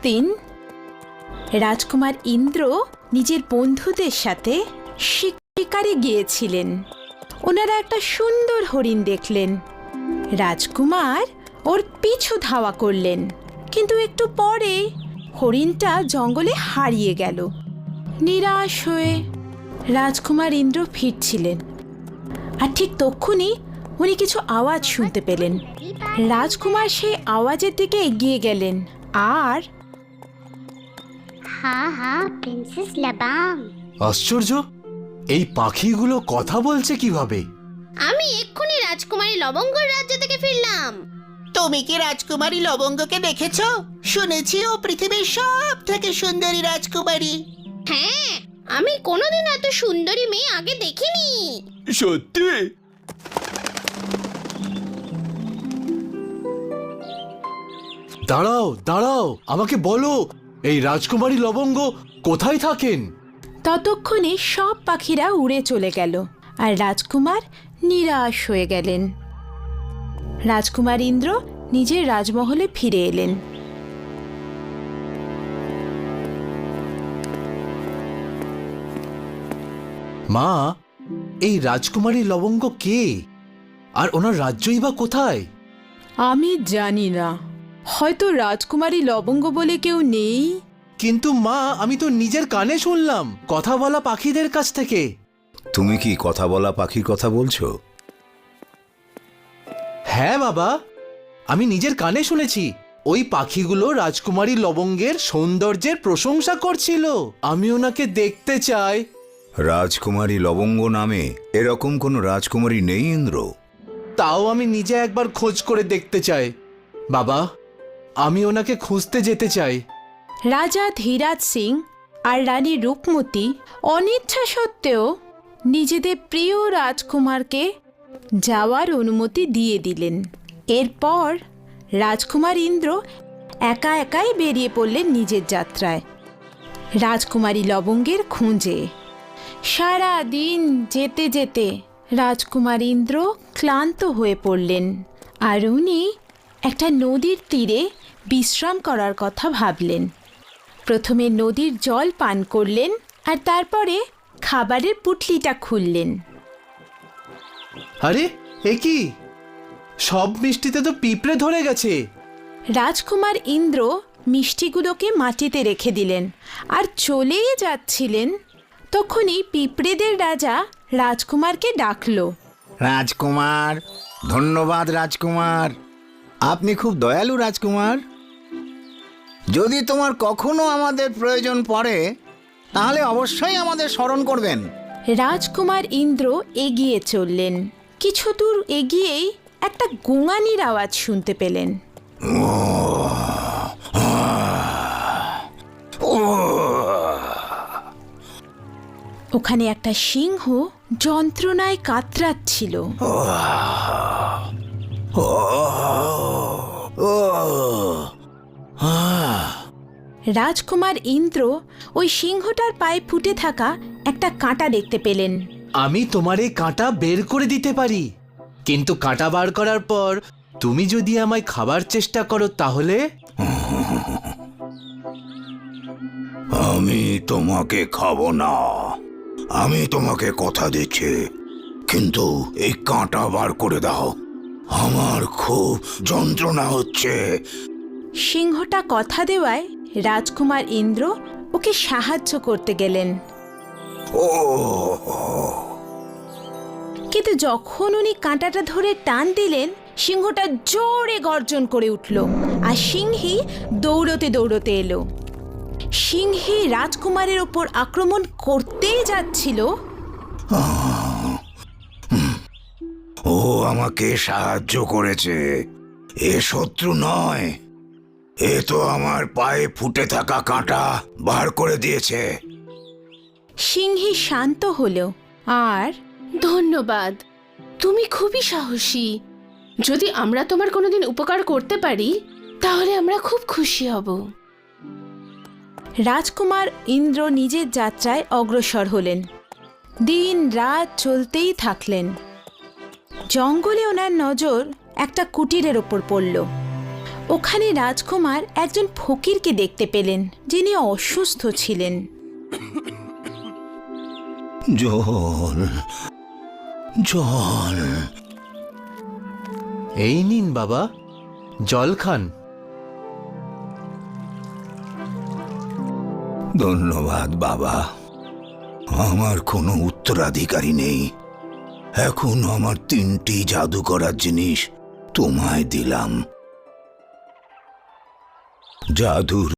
একদিন রাজকুমার ইন্দ্র নিজের বন্ধুদের সাথে শিকারে গিয়েছিলেন। ওনারা একটা সুন্দর হরিণ দেখলেন। রাজকুমার ওর পিছু ধাওয়া করলেন, কিন্তু একটু পরে হরিণটা জঙ্গলে হারিয়ে গেল। নিরাশ হয়ে রাজকুমার ইন্দ্র ফিরছিলেন, আর ঠিক তক্ষুনি উনি কিছু আওয়াজ শুনতে পেলেন। রাজকুমার সেই আওয়াজের দিকে এগিয়ে গেলেন আর প্রিন্সেস লাবাম। আশ্চর্য, এই পাখিগুলো কথা বলছে কিভাবে? আমি এক্ষুনি রাজকুমারী লবঙ্গর রাজ্য থেকে ফিরলাম। তুমি কি রাজকুমারী লবঙ্গকে দেখেছো? শুনেছি ও পৃথিবীর সব থেকে সুন্দরী রাজকুমারী। হ্যাঁ, আমি কোনোদিন এত সুন্দরী মেয়ে আগে দেখিনি। সত্যি? দাঁড়াও দাঁড়াও, আমাকে বলো, এই রাজকুমারী লবঙ্গ কোথায় থাকেন? ততক্ষণে সব পাখিরা উড়ে চলে গেল আর রাজকুমার নিরাশ হয়ে গেলেন। রাজকুমার ইন্দ্র নিজের রাজমহলে ফিরে এলেন। মা, এই রাজকুমারী লবঙ্গ কে, আর ওনার রাজ্যই বা কোথায়? আমি জানি না, হয়তো রাজকুমারী লবঙ্গ বলে কেউ নেই। কিন্তু মা, আমি তো নিজের কানে শুনলাম কথা বলা পাখিদের কাছ থেকে। তুমি কি কথা বলা পাখির কথা বলছো? হ্যাঁ বাবা, আমি নিজের কানে শুনেছি। ওই পাখিগুলো রাজকুমারী লবঙ্গের সৌন্দর্যের প্রশংসা করছিল। আমি ওনাকে দেখতে চাই। রাজকুমারী লবঙ্গ নামে এরকম কোনো রাজকুমারী নেই ইন্দ্র। তাও আমি নিজে একবার খোঁজ করে দেখতে চাই। বাবা, আমি ওনাকে খুঁজতে যেতে চাই। রাজা ধীরাজ সিং আর রানী রূপমতি অনিচ্ছা সত্ত্বেও নিজেদের প্রিয় রাজকুমারকে যাওয়ার অনুমতি দিয়ে দিলেন। এরপর রাজকুমার ইন্দ্র একা একাই বেরিয়ে পড়লেন নিজের যাত্রায় রাজকুমারী লবঙ্গের খোঁজে। সারা দিন যেতে যেতে রাজকুমার ইন্দ্র ক্লান্ত হয়ে পড়লেন, আর উনি একটা নদীর তীরে বিশ্রাম করার কথা ভাবলেন। প্রথমে নদীর জল পান করলেন আর তারপরে খাবারের পুটলিটা খুললেন। আরে, এ কি? সব মিষ্টিতে তো পিঁপড়ে ধরে গেছে। রাজকুমার ইন্দ্র মিষ্টিগুলোকে মাটিতে রেখে দিলেন আর চলেই যাচ্ছিলেন। তখনই পিঁপড়েদের রাজা রাজকুমারকে ডাকল। রাজকুমার, ধন্যবাদ রাজকুমার, আপনি খুব দয়ালু রাজকুমার। যদি তোমার কখনো আমাদের প্রয়োজন পড়ে তাহলে অবশ্যই আমাদের স্মরণ করবেন। রাজকুমার ইন্দ্র এগিয়ে চললেন। কিছু দূর এগিয়েই একটা গোঙানির আওয়াজ শুনতে পেলেন। ওখানে একটা সিংহ যন্ত্রণায় কাতরাচ্ছিল। রাজকুমার ইন্দ্র ওই সিংহটার পায়ে ফুটে থাকা একটা কাঁটা দেখতে পেলেন। আমি তোমার এই কাঁটা বের করে দিতে পারি, কিন্তু কাঁটা বার করার পর তুমি যদি আমায় খাবার চেষ্টা করো তাহলে? আমি তোমাকে খাবো না, আমি তোমাকে কথা দিচ্ছি, কিন্তু এই কাঁটা বার করে দাও, আমার খুব যন্ত্রণা হচ্ছে। সিংহটা কথা দেওয়ায় রাজকুমার ইন্দ্র ওকে সাহায্য করতে গেলেন। কিন্তু যখন উনি কাঁটাটা ধরে টান দিলেন, সিংহটা জোরে গর্জন করে উঠল আর সিংহী দৌড়তে দৌড়তে এলো। সিংহী রাজকুমারের ওপর আক্রমণ করতেই যাচ্ছিল। ও আমাকে সাহায্য করেছে, এ শত্রু নয়, এ তো আমার পায়ে ফুটে থাকা কাঁটা বার করে দিয়েছে। সিংহী শান্ত হলো আর ধন্যবাদ, তুমি খুবই সাহসী। যদি আমরা তোমার কোনোদিন উপকার করতে পারি তাহলে আমরা খুব খুশি হব। রাজকুমার ইন্দ্র নিজের যাত্রায় অগ্রসর হলেন। দিন রাত চলতেই থাকলেন। জঙ্গলে ওনার নজর একটা কুটিরের ওপর পড়ল। ওখানে রাজকুমার একজন ফকিরকে দেখতে পেলেন, যিনি অসুস্থ ছিলেন। জল জল এই নিন বাবা, জল খান। ধন্যবাদ বাবা। আমার কোনো উত্তরাধিকারী নেই, এখন আমার 3টি জাদু করার জিনিস তোমায় দিলাম। জাদুর